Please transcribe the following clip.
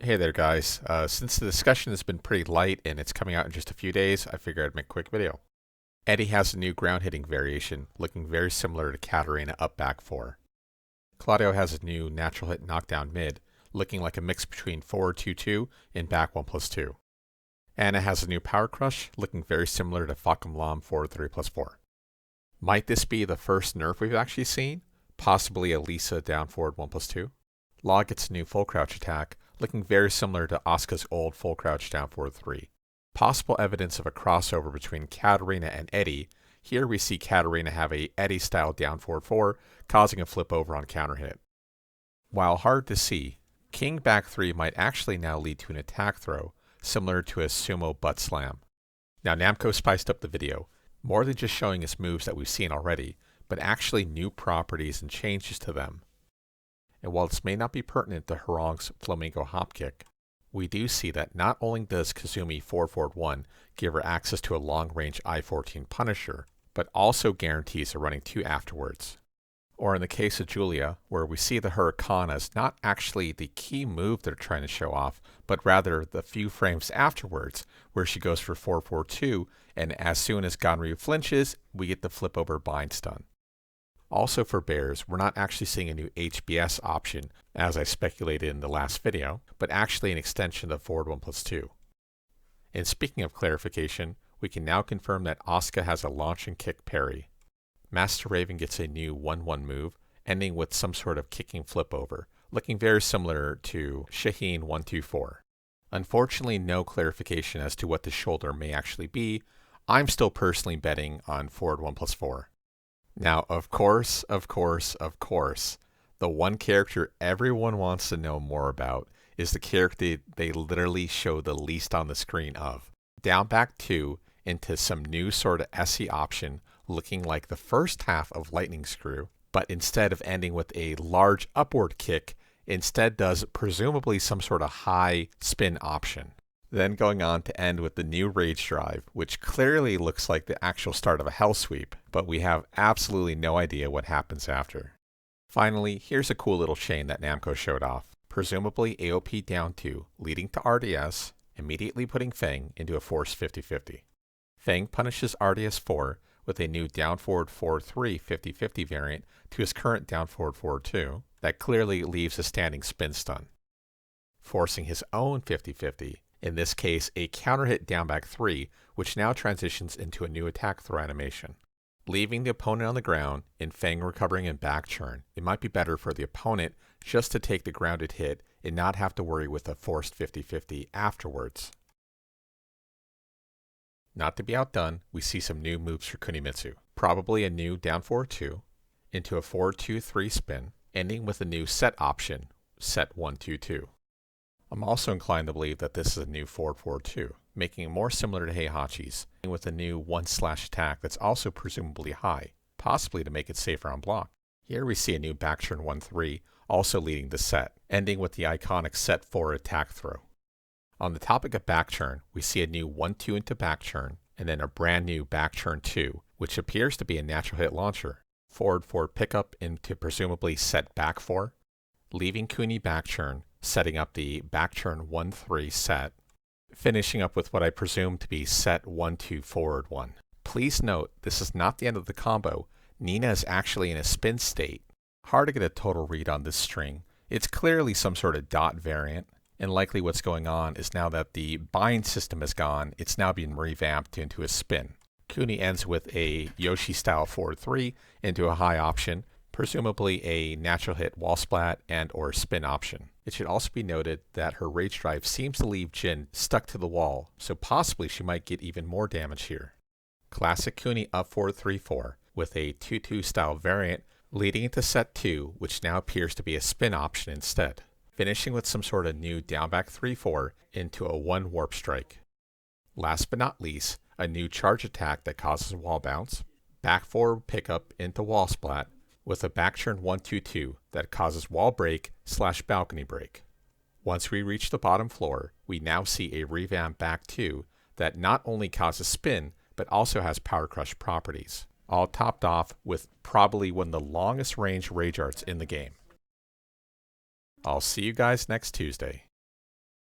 Hey there guys, since the discussion has been pretty light and it's coming out in just a few days, I figured I'd make a quick video. Eddie has a new ground hitting variation, looking very similar to Katarina up back 4. Claudio has a new natural hit knockdown mid, looking like a mix between forward 2-2 and back 1+2. Anna has a new power crush, looking very similar to Fakum Lam forward 3+4. Might this be the first nerf we've actually seen? Possibly a Lisa down forward 1+2. Law gets a new full crouch attack, looking very similar to Asuka's old full crouch down forward 3. Possible evidence of a crossover between Katarina and Eddie. Here we see Katarina have a Eddie style down forward 4, causing a flip over on counter hit. While hard to see, King back 3 might actually now lead to an attack throw, similar to a sumo butt slam. Now Namco spiced up the video, more than just showing us moves that we've seen already, but actually new properties and changes to them. And while this may not be pertinent to Hurong's Flamingo Hop Kick, we do see that not only does Kazumi 4-1 give her access to a long-range I-14 Punisher, but also guarantees a running 2 afterwards. Or in the case of Julia, where we see the Hurricane as not actually the key move they're trying to show off, but rather the few frames afterwards, where she goes for 4-4-2, and as soon as Ganryu flinches, we get the flip over bind stun. Also for bears, we're not actually seeing a new HBS option, as I speculated in the last video, but actually an extension of forward 1+2. And speaking of clarification, we can now confirm that Asuka has a launch and kick parry. Master Raven gets a new 1-1 move, ending with some sort of kicking flip over, looking very similar to Shaheen 1-2-4. Unfortunately, no clarification as to what the shoulder may actually be. I'm still personally betting on forward 1+4. Now, of course, the one character everyone wants to know more about is the character they literally show the least on the screen of. Down back 2 into some new sort of SE option looking like the first half of Lightning Screw, but instead of ending with a large upward kick, instead does presumably some sort of high spin option. Then going on to end with the new Rage Drive, which clearly looks like the actual start of a Hell Sweep, but we have absolutely no idea what happens after. Finally, here's a cool little chain that Namco showed off, presumably AOP down 2, leading to RDS, immediately putting Feng into a forced 50-50. Feng punishes RDS 4 with a new down forward 4-3 50-50 variant to his current down forward 4-2 that clearly leaves a standing spin stun. Forcing his own 50-50, in this case a counter hit down back 3, which now transitions into a new attack throw animation. Leaving the opponent on the ground and Feng recovering in back churn, it might be better for the opponent just to take the grounded hit and not have to worry with a forced 50-50 afterwards. Not to be outdone, we see some new moves for Kunimitsu. Probably a new down forward 2 into a 4-2-3 spin, ending with a new set option, set 1-2-2. I'm also inclined to believe that this is a new forward 4-2, making it more similar to Heihachi's, with a new 1/ attack that's also presumably high, possibly to make it safer on block. Here we see a new back turn 1-3, also leading the set, ending with the iconic set 4 attack throw. On the topic of back turn, we see a new 1-2 into back turn, and then a brand new back turn 2, which appears to be a natural hit launcher. Forward 4 pickup into presumably set back 4, leaving Kuni back turn, setting up the back turn 1-3 set, finishing up with what I presume to be set 1-2 forward 1. Please note, this is not the end of the combo. Nina is actually in a spin state. Hard to get a total read on this string. It's clearly some sort of dot variant, and likely what's going on is now that the bind system is gone, it's now being revamped into a spin. Kuni ends with a Yoshi style forward 3 into a high option, presumably a natural hit wall splat and or spin option. It should also be noted that her Rage Drive seems to leave Jin stuck to the wall, so possibly she might get even more damage here. Classic Kuni up forward 3-4 with a 2-2 style variant leading into set 2, which now appears to be a spin option instead, finishing with some sort of new down back 3-4 into a 1 warp strike. Last but not least, a new charge attack that causes wall bounce, back forward pickup into wall splat, with a back turn 1-2-2 that causes wall break / balcony break. Once we reach the bottom floor, we now see a revamped back 2 that not only causes spin, but also has power crush properties, all topped off with probably one of the longest range rage arts in the game. I'll see you guys next Tuesday.